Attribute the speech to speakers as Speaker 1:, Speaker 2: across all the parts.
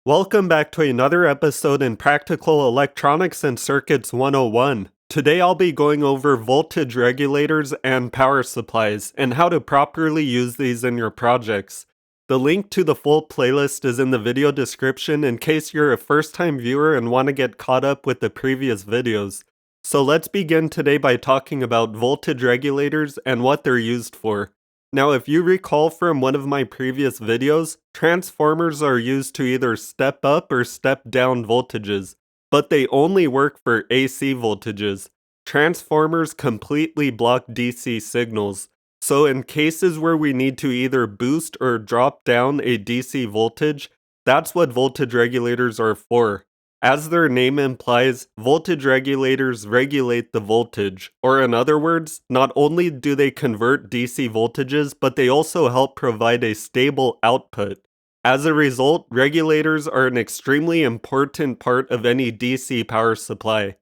Speaker 1: Welcome back to another episode in Practical Electronics and Circuits 101. Today I'll be going over voltage regulators and power supplies and how to properly use these in your projects. The link to the full playlist is in the video description in case you're a first-time viewer and want to get caught up with the previous videos. So let's begin today by talking about voltage regulators and what they're used for. Now, if you recall from one of my previous videos, transformers are used to either step up or step down voltages, but they only work for AC voltages. Transformers completely block DC signals, so in cases where we need to either boost or drop down a DC voltage, that's what voltage regulators are for. As their name implies, voltage regulators regulate the voltage, or in other words, not only do they convert DC voltages, but they also help provide a stable output. As a result, regulators are an extremely important part of any DC power supply.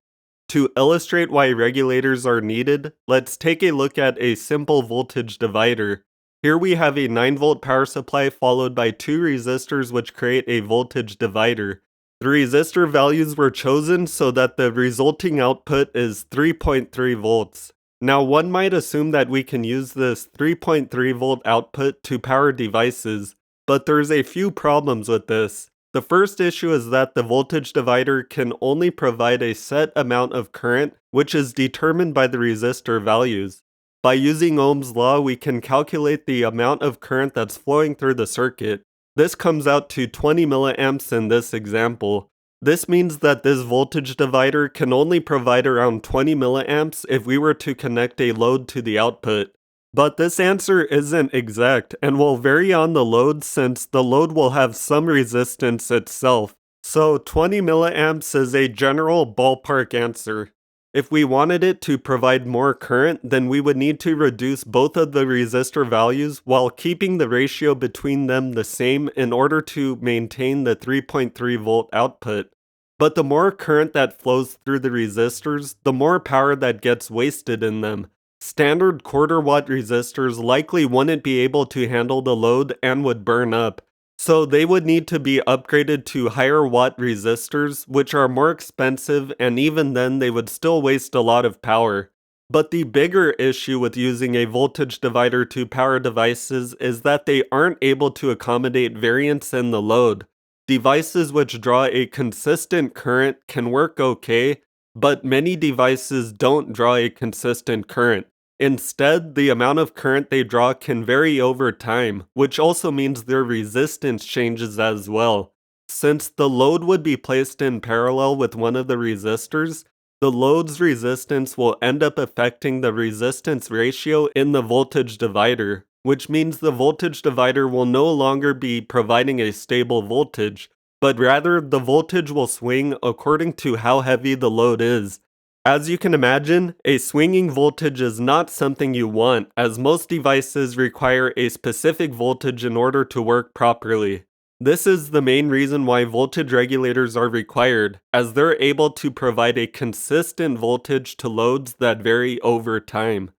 Speaker 1: To illustrate why regulators are needed, let's take a look at a simple voltage divider. Here we have a 9-volt power supply followed by two resistors which create a voltage divider. The resistor values were chosen so that the resulting output is 3.3 volts. Now one might assume that we can use this 3.3 volt output to power devices, but there's a few problems with this. The first issue is that the voltage divider can only provide a set amount of current, which is determined by the resistor values. By using Ohm's law, we can calculate the amount of current that's flowing through the circuit. This comes out to 20 milliamps in this example. This means that this voltage divider can only provide around 20 milliamps if we were to connect a load to the output. But this answer isn't exact and will vary on the load since the load will have some resistance itself. So 20 milliamps is a general ballpark answer. If we wanted it to provide more current, then we would need to reduce both of the resistor values while keeping the ratio between them the same in order to maintain the 3.3 volt output. But the more current that flows through the resistors, the more power that gets wasted in them. Standard quarter-watt resistors likely wouldn't be able to handle the load and would burn up. So they would need to be upgraded to higher watt resistors, which are more expensive, and even then they would still waste a lot of power. But the bigger issue with using a voltage divider to power devices is that they aren't able to accommodate variance in the load. Devices which draw a consistent current can work okay, but many devices don't draw a consistent current. Instead, the amount of current they draw can vary over time, which also means their resistance changes as well. Since the load would be placed in parallel with one of the resistors, the load's resistance will end up affecting the resistance ratio in the voltage divider, which means the voltage divider will no longer be providing a stable voltage, but rather the voltage will swing according to how heavy the load is. As you can imagine, a swinging voltage is not something you want, as most devices require a specific voltage in order to work properly. This is the main reason why voltage regulators are required, as they're able to provide a consistent voltage to loads that vary over time.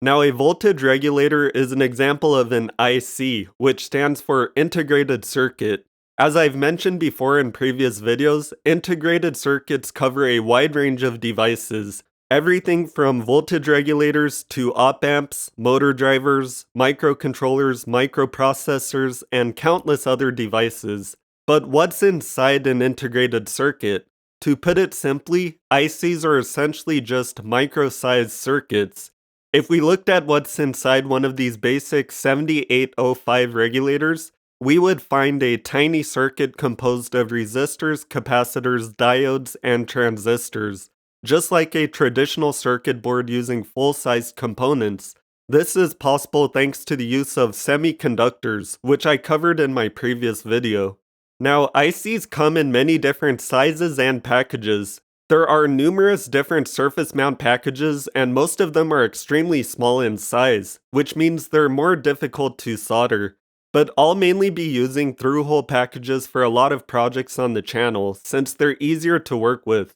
Speaker 1: Now, a voltage regulator is an example of an IC, which stands for integrated circuit. As I've mentioned before in previous videos, integrated circuits cover a wide range of devices. Everything from voltage regulators to op-amps, motor drivers, microcontrollers, microprocessors, and countless other devices. But what's inside an integrated circuit? To put it simply, ICs are essentially just micro-sized circuits. If we looked at what's inside one of these basic 7805 regulators, we would find a tiny circuit composed of resistors, capacitors, diodes, and transistors. Just like a traditional circuit board using full-sized components, this is possible thanks to the use of semiconductors, which I covered in my previous video. Now, ICs come in many different sizes and packages. There are numerous different surface mount packages, and most of them are extremely small in size, which means they're more difficult to solder. But I'll mainly be using through-hole packages for a lot of projects on the channel, since they're easier to work with.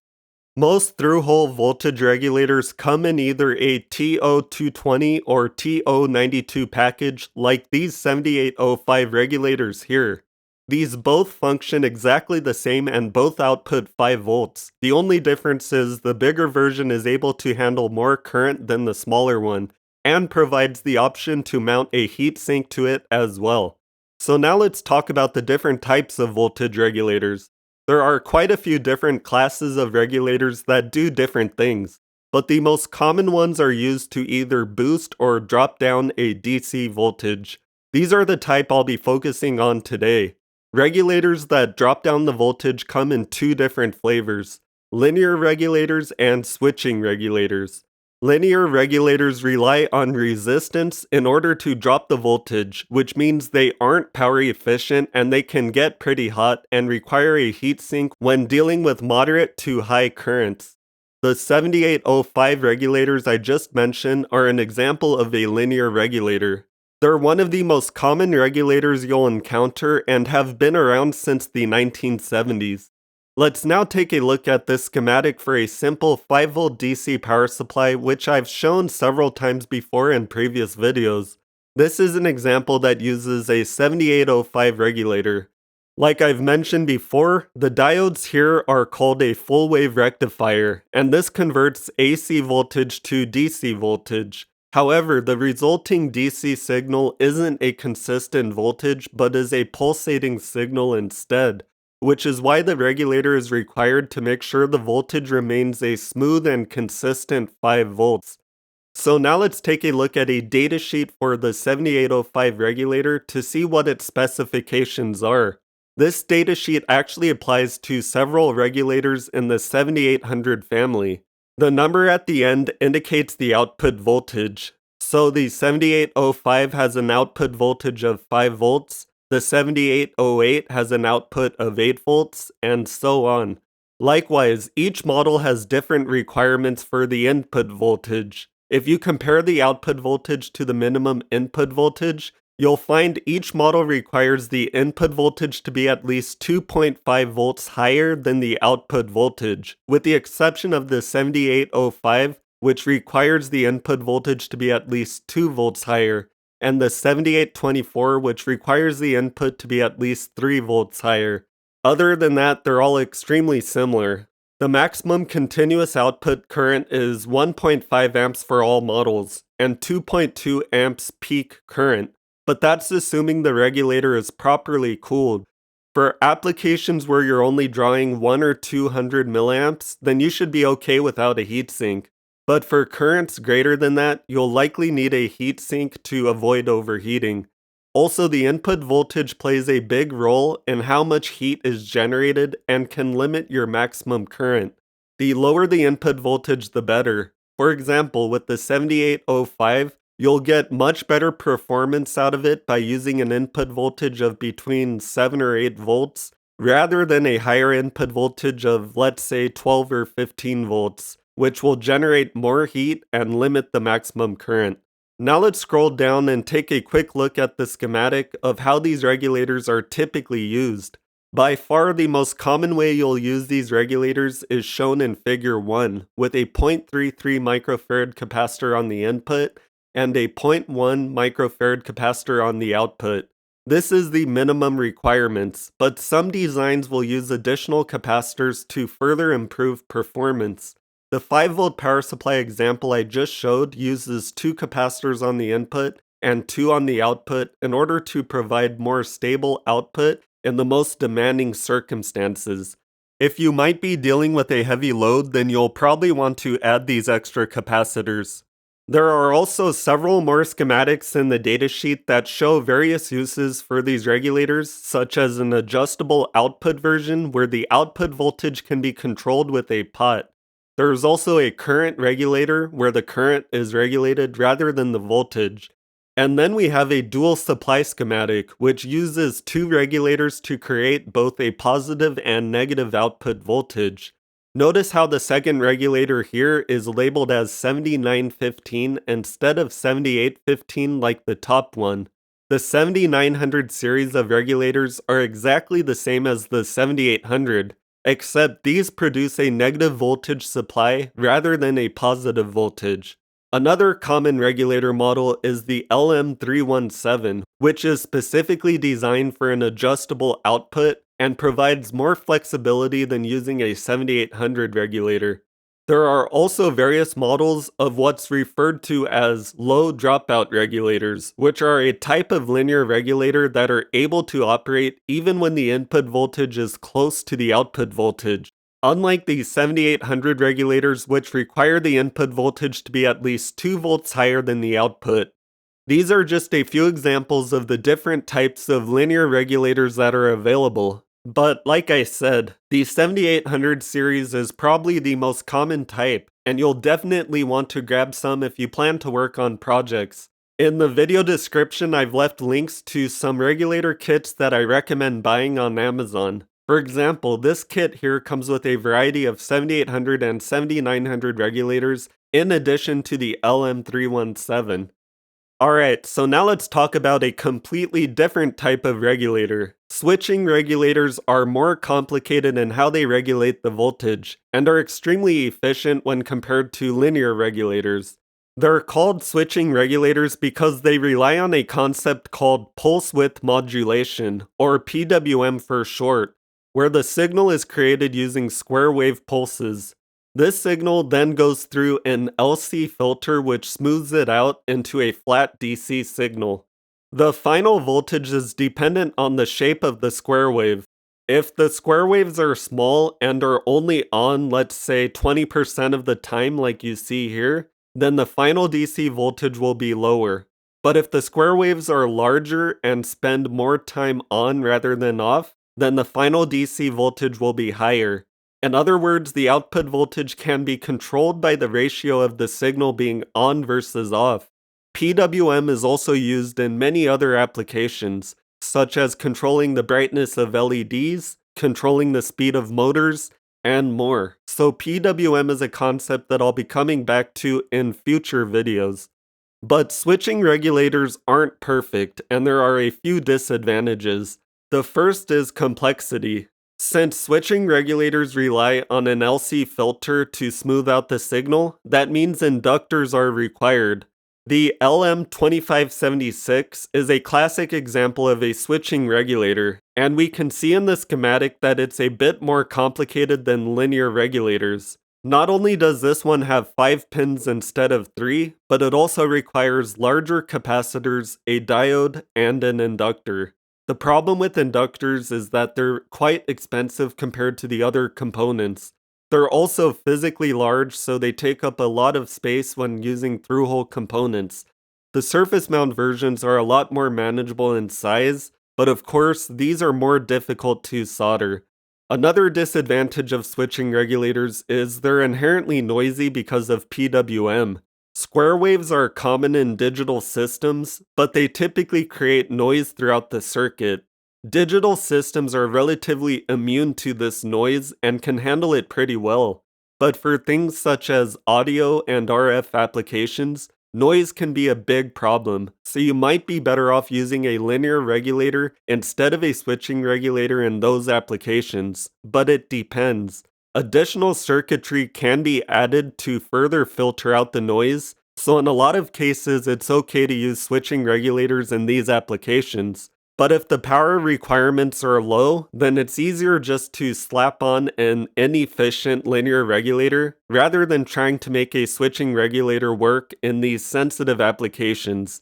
Speaker 1: Most through-hole voltage regulators come in either a TO220 or TO92 package, like these 7805 regulators here. These both function exactly the same and both output 5 volts. The only difference is the bigger version is able to handle more current than the smaller one, and provides the option to mount a heatsink to it as well. So now let's talk about the different types of voltage regulators. There are quite a few different classes of regulators that do different things, but the most common ones are used to either boost or drop down a DC voltage. These are the type I'll be focusing on today. Regulators that drop down the voltage come in two different flavors: linear regulators and switching regulators. Linear regulators rely on resistance in order to drop the voltage, which means they aren't power efficient and they can get pretty hot and require a heatsink when dealing with moderate to high currents. The 7805 regulators I just mentioned are an example of a linear regulator. They're one of the most common regulators you'll encounter and have been around since the 1970s. Let's now take a look at this schematic for a simple 5V DC power supply, which I've shown several times before in previous videos. This is an example that uses a 7805 regulator. Like I've mentioned before, the diodes here are called a full wave rectifier, and this converts AC voltage to DC voltage. However, the resulting DC signal isn't a consistent voltage, but is a pulsating signal instead, which is why the regulator is required to make sure the voltage remains a smooth and consistent 5 volts. So now let's take a look at a datasheet for the 7805 regulator to see what its specifications are. This datasheet actually applies to several regulators in the 7800 family. The number at the end indicates the output voltage. So the 7805 has an output voltage of 5 volts, the 7808 has an output of 8 volts, and so on. Likewise, each model has different requirements for the input voltage. If you compare the output voltage to the minimum input voltage, you'll find each model requires the input voltage to be at least 2.5 volts higher than the output voltage, with the exception of the 7805, which requires the input voltage to be at least 2 volts higher, and the 7824, which requires the input to be at least 3 volts higher. Other than that, they're all extremely similar. The maximum continuous output current is 1.5 amps for all models, and 2.2 amps peak current, but that's assuming the regulator is properly cooled. For applications where you're only drawing 1 or 200 milliamps, then you should be okay without a heatsink. But for currents greater than that, you'll likely need a heatsink to avoid overheating. Also, the input voltage plays a big role in how much heat is generated and can limit your maximum current. The lower the input voltage, the better. For example, with the 7805, you'll get much better performance out of it by using an input voltage of between 7 or 8 volts, rather than a higher input voltage of, let's say, 12 or 15 volts, which will generate more heat and limit the maximum current. Now let's scroll down and take a quick look at the schematic of how these regulators are typically used. By far the most common way you'll use these regulators is shown in figure 1, with a 0.33 microfarad capacitor on the input and a 0.1 microfarad capacitor on the output. This is the minimum requirements, but some designs will use additional capacitors to further improve performance. The 5V power supply example I just showed uses 2 capacitors on the input and 2 on the output in order to provide more stable output in the most demanding circumstances. If you might be dealing with a heavy load, then you'll probably want to add these extra capacitors. There are also several more schematics in the datasheet that show various uses for these regulators, such as an adjustable output version where the output voltage can be controlled with a pot. There's also a current regulator where the current is regulated rather than the voltage. And then we have a dual supply schematic, which uses 2 regulators to create both a positive and negative output voltage. Notice how the second regulator here is labeled as 7915 instead of 7815 like the top one. The 7900 series of regulators are exactly the same as the 7800, except these produce a negative voltage supply rather than a positive voltage. Another common regulator model is the LM317, which is specifically designed for an adjustable output and provides more flexibility than using a 7800 regulator. There are also various models of what's referred to as low dropout regulators, which are a type of linear regulator that are able to operate even when the input voltage is close to the output voltage. Unlike the 7800 regulators, which require the input voltage to be at least 2 volts higher than the output. These are just a few examples of the different types of linear regulators that are available. But like I said, the 7800 series is probably the most common type, and you'll definitely want to grab some if you plan to work on projects. In the video description, I've left links to some regulator kits that I recommend buying on Amazon. For example, this kit here comes with a variety of 7800 and 7900 regulators, in addition to the LM317. Alright, so now let's talk about a completely different type of regulator. Switching regulators are more complicated in how they regulate the voltage, and are extremely efficient when compared to linear regulators. They're called switching regulators because they rely on a concept called pulse width modulation, or PWM for short, where the signal is created using square wave pulses. This signal then goes through an LC filter which smooths it out into a flat DC signal. The final voltage is dependent on the shape of the square wave. If the square waves are small and are only on, let's say, 20% of the time like you see here, then the final DC voltage will be lower. But if the square waves are larger and spend more time on rather than off, then the final DC voltage will be higher. In other words, the output voltage can be controlled by the ratio of the signal being on versus off. PWM is also used in many other applications, such as controlling the brightness of LEDs, controlling the speed of motors, and more. So PWM is a concept that I'll be coming back to in future videos. But switching regulators aren't perfect, and there are a few disadvantages. The first is complexity. Since switching regulators rely on an LC filter to smooth out the signal, that means inductors are required. The LM2576 is a classic example of a switching regulator, and we can see in the schematic that it's a bit more complicated than linear regulators. Not only does this one have 5 pins instead of 3, but it also requires larger capacitors, a diode, and an inductor. The problem with inductors is that they're quite expensive compared to the other components. They're also physically large, so they take up a lot of space when using through-hole components. The surface mount versions are a lot more manageable in size, but of course, these are more difficult to solder. Another disadvantage of switching regulators is they're inherently noisy because of PWM. Square waves are common in digital systems, but they typically create noise throughout the circuit. Digital systems are relatively immune to this noise and can handle it pretty well. But for things such as audio and RF applications, noise can be a big problem, so you might be better off using a linear regulator instead of a switching regulator in those applications, but it depends. Additional circuitry can be added to further filter out the noise, so in a lot of cases it's okay to use switching regulators in these applications. But if the power requirements are low, then it's easier just to slap on an inefficient linear regulator rather than trying to make a switching regulator work in these sensitive applications.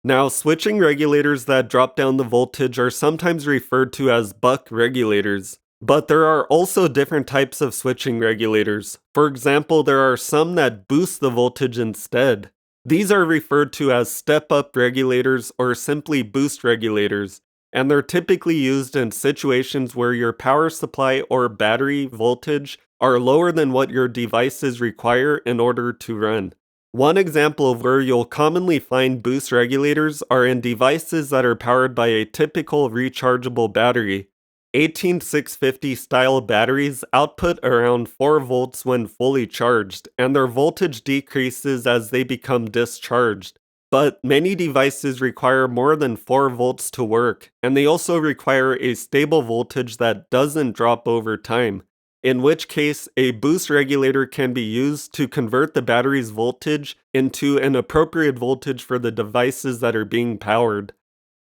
Speaker 1: Now, switching regulators that drop down the voltage are sometimes referred to as buck regulators. But there are also different types of switching regulators. For example, there are some that boost the voltage instead. These are referred to as step-up regulators or simply boost regulators, and they're typically used in situations where your power supply or battery voltage are lower than what your devices require in order to run. One example of where you'll commonly find boost regulators are in devices that are powered by a typical rechargeable battery. 18650 style batteries output around 4 volts when fully charged, and their voltage decreases as they become discharged. But many devices require more than 4 volts to work, and they also require a stable voltage that doesn't drop over time. in which case a boost regulator can be used to convert the battery's voltage into an appropriate voltage for the devices that are being powered.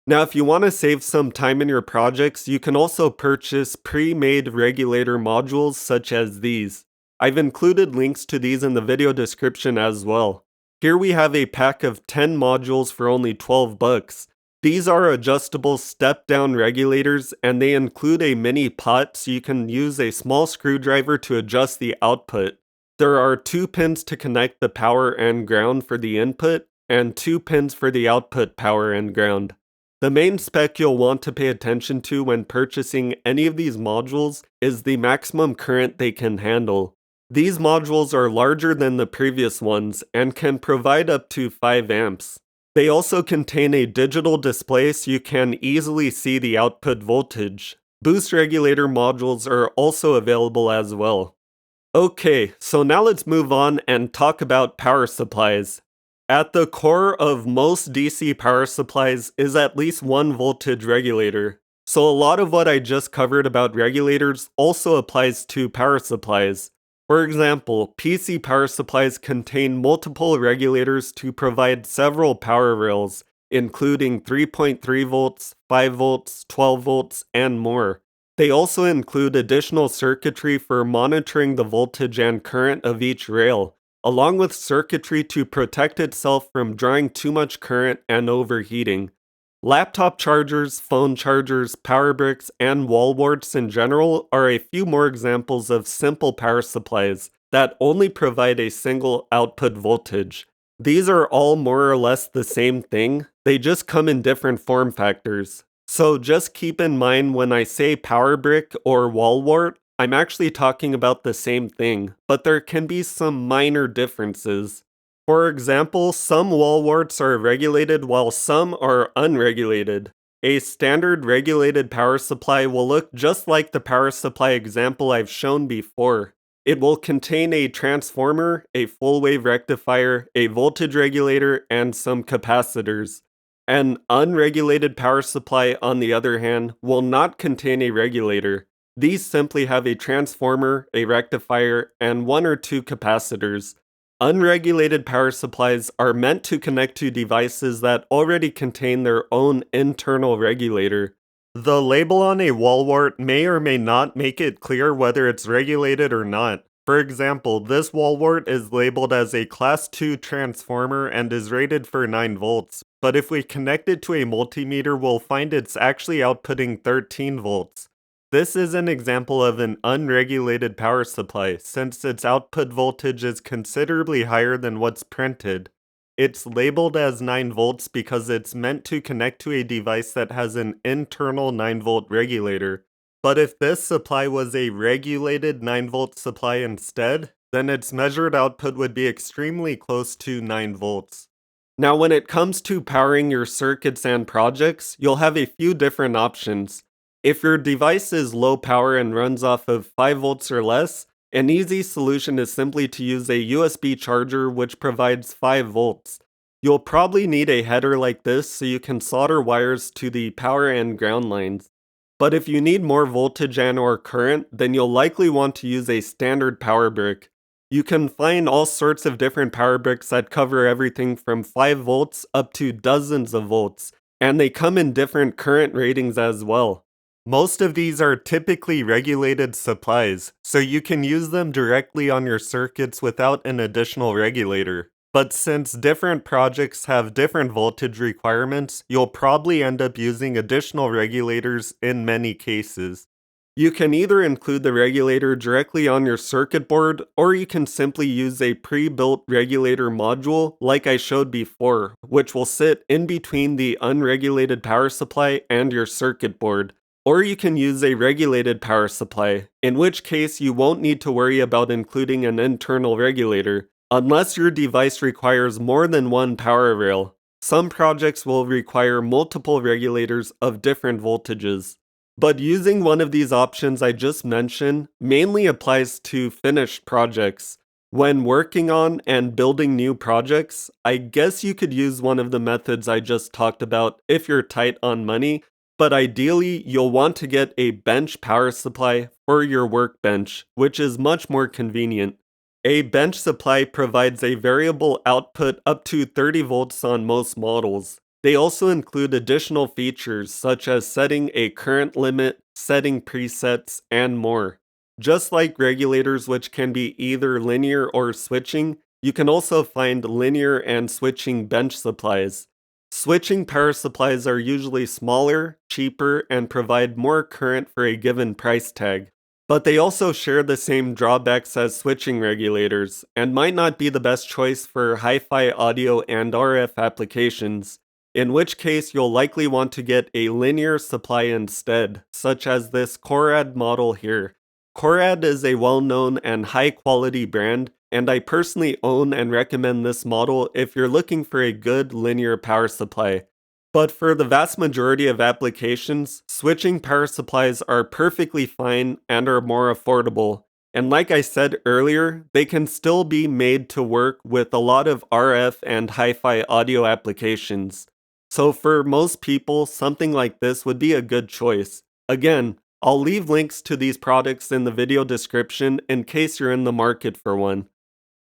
Speaker 1: Now, if you want to save some time in your projects, you can also purchase pre-made regulator modules such as these. I've included links to these in the video description as well. Here we have a pack of 10 modules for only 12 bucks. These are adjustable step-down regulators, and they include a mini pot so you can use a small screwdriver to adjust the output. There are 2 pins to connect the power and ground for the input, and 2 pins for the output power and ground. The main spec you'll want to pay attention to when purchasing any of these modules is the maximum current they can handle. These modules are larger than the previous ones and can provide up to 5 amps. They also contain a digital display so you can easily see the output voltage. Boost regulator modules are also available as well. Okay, so now let's move on and talk about power supplies. At the core of most DC power supplies is at least one voltage regulator. So a lot of what I just covered about regulators also applies to power supplies. For example, PC power supplies contain multiple regulators to provide several power rails, including 3.3 volts, 5 volts, 12 volts, and more. They also include additional circuitry for monitoring the voltage and current of each rail, along with circuitry to protect itself from drawing too much current and overheating. Laptop chargers, phone chargers, power bricks, and wall warts in general are a few more examples of simple power supplies that only provide a single output voltage. These are all more or less the same thing, they just come in different form factors. So just keep in mind when I say power brick or wall wart, I'm actually talking about the same thing, but there can be some minor differences. For example, some wall warts are regulated while some are unregulated. A standard regulated power supply will look just like the power supply example I've shown before. It will contain a transformer, a full wave rectifier, a voltage regulator, and some capacitors. An unregulated power supply, on the other hand, will not contain a regulator. These simply have a transformer, a rectifier, and 1 or 2 capacitors. Unregulated power supplies are meant to connect to devices that already contain their own internal regulator. The label on a wall wart may or may not make it clear whether it's regulated or not. For example, this wall wart is labeled as a Class 2 transformer and is rated for 9 volts, but if we connect it to a multimeter, we'll find it's actually outputting 13 volts. This is an example of an unregulated power supply, since its output voltage is considerably higher than what's printed. It's labeled as 9 volts because it's meant to connect to a device that has an internal 9 volt regulator. But if this supply was a regulated 9 volt supply instead, then its measured output would be extremely close to 9 volts. Now when it comes to powering your circuits and projects, you'll have a few different options. If your device is low power and runs off of 5 volts or less, an easy solution is simply to use a USB charger which provides 5 volts. You'll probably need a header like this so you can solder wires to the power and ground lines. But if you need more voltage and or current, then you'll likely want to use a standard power brick. You can find all sorts of different power bricks that cover everything from 5 volts up to dozens of volts, and they come in different current ratings as well. Most of these are typically regulated supplies, so you can use them directly on your circuits without an additional regulator. But since different projects have different voltage requirements, you'll probably end up using additional regulators in many cases. You can either include the regulator directly on your circuit board, or you can simply use a pre-built regulator module like I showed before, which will sit in between the unregulated power supply and your circuit board. Or you can use a regulated power supply, in which case you won't need to worry about including an internal regulator, unless your device requires more than one power rail. Some projects will require multiple regulators of different voltages. But using one of these options I just mentioned mainly applies to finished projects. When working on and building new projects, I guess you could use one of the methods I just talked about if you're tight on money. but ideally you'll want to get a bench power supply for your workbench, which is much more convenient. A bench supply provides a variable output up to 30 volts on most models. They also include additional features such as setting a current limit, setting presets, and more. Just like regulators, which can be either linear or switching, you can also find linear and switching bench supplies. Switching power supplies are usually smaller, cheaper, and provide more current for a given price tag. But they also share the same drawbacks as switching regulators, and might not be the best choice for hi-fi audio and RF applications, in which case you'll likely want to get a linear supply instead, such as this Corad model here. Corad is a well-known and high-quality brand, and I personally own and recommend this model if you're looking for a good linear power supply. But for the vast majority of applications, switching power supplies are perfectly fine and are more affordable. And like I said earlier, they can still be made to work with a lot of RF and hi-fi audio applications. So for most people, something like this would be a good choice. Again, I'll leave links to these products in the video description in case you're in the market for one.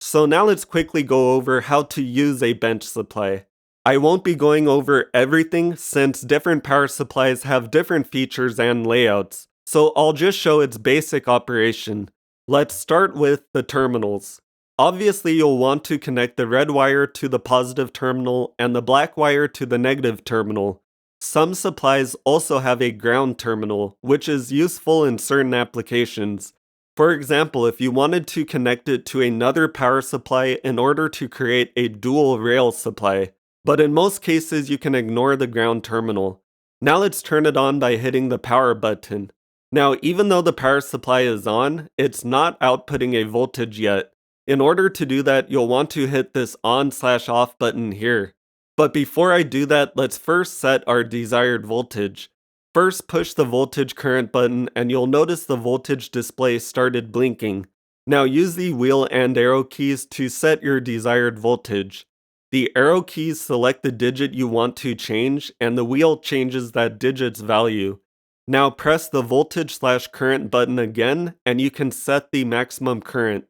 Speaker 1: So now let's quickly go over how to use a bench supply. I won't be going over everything since different power supplies have different features and layouts, so I'll just show its basic operation. Let's start with the terminals. Obviously, you'll want to connect the red wire to the positive terminal and the black wire to the negative terminal. Some supplies also have a ground terminal, which is useful in certain applications. For example, if you wanted to connect it to another power supply in order to create a dual rail supply. But in most cases, you can ignore the ground terminal. Now let's turn it on by hitting the power button. Now, even though the power supply is on, it's not outputting a voltage yet. In order to do that, you'll want to hit this on/off button here. But before I do that, let's first set our desired voltage. First, push the voltage current button and you'll notice the voltage display started blinking. Now use the wheel and arrow keys to set your desired voltage. The arrow keys select the digit you want to change, and the wheel changes that digit's value. Now press the voltage/current button again, and you can set the maximum current.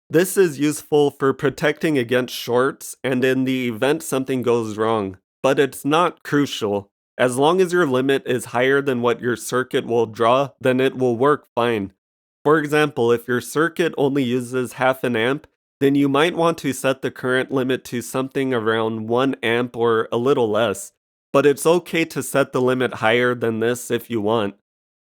Speaker 1: This is useful for protecting against shorts and in the event something goes wrong, but it's not crucial. As long as your limit is higher than what your circuit will draw, then it will work fine. For example, if your circuit only uses half an amp, then you might want to set the current limit to something around 1 amp or a little less. But it's okay to set the limit higher than this if you want.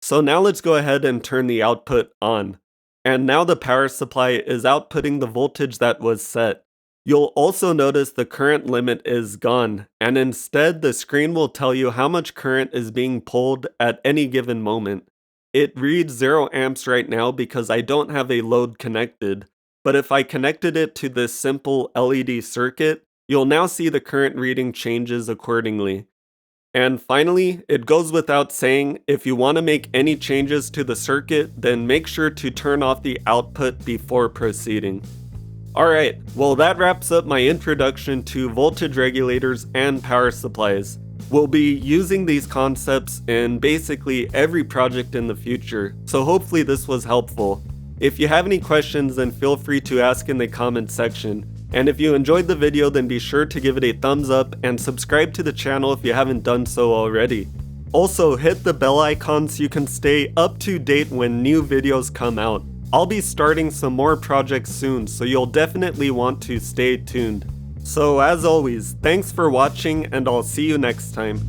Speaker 1: So now let's go ahead and turn the output on. And now the power supply is outputting the voltage that was set. You'll also notice the current limit is gone, and instead the screen will tell you how much current is being pulled at any given moment. It reads 0 amps right now because I don't have a load connected. But if I connected it to this simple LED circuit, you'll now see the current reading changes accordingly. And finally, it goes without saying, if you want to make any changes to the circuit, then make sure to turn off the output before proceeding. Alright, well that wraps up my introduction to voltage regulators and power supplies. We'll be using these concepts in basically every project in the future, so hopefully this was helpful. If you have any questions, then feel free to ask in the comment section. And if you enjoyed the video, then be sure to give it a thumbs up and subscribe to the channel if you haven't done so already. Also, hit the bell icon so you can stay up to date when new videos come out. I'll be starting some more projects soon, so you'll definitely want to stay tuned. So as always, thanks for watching and I'll see you next time.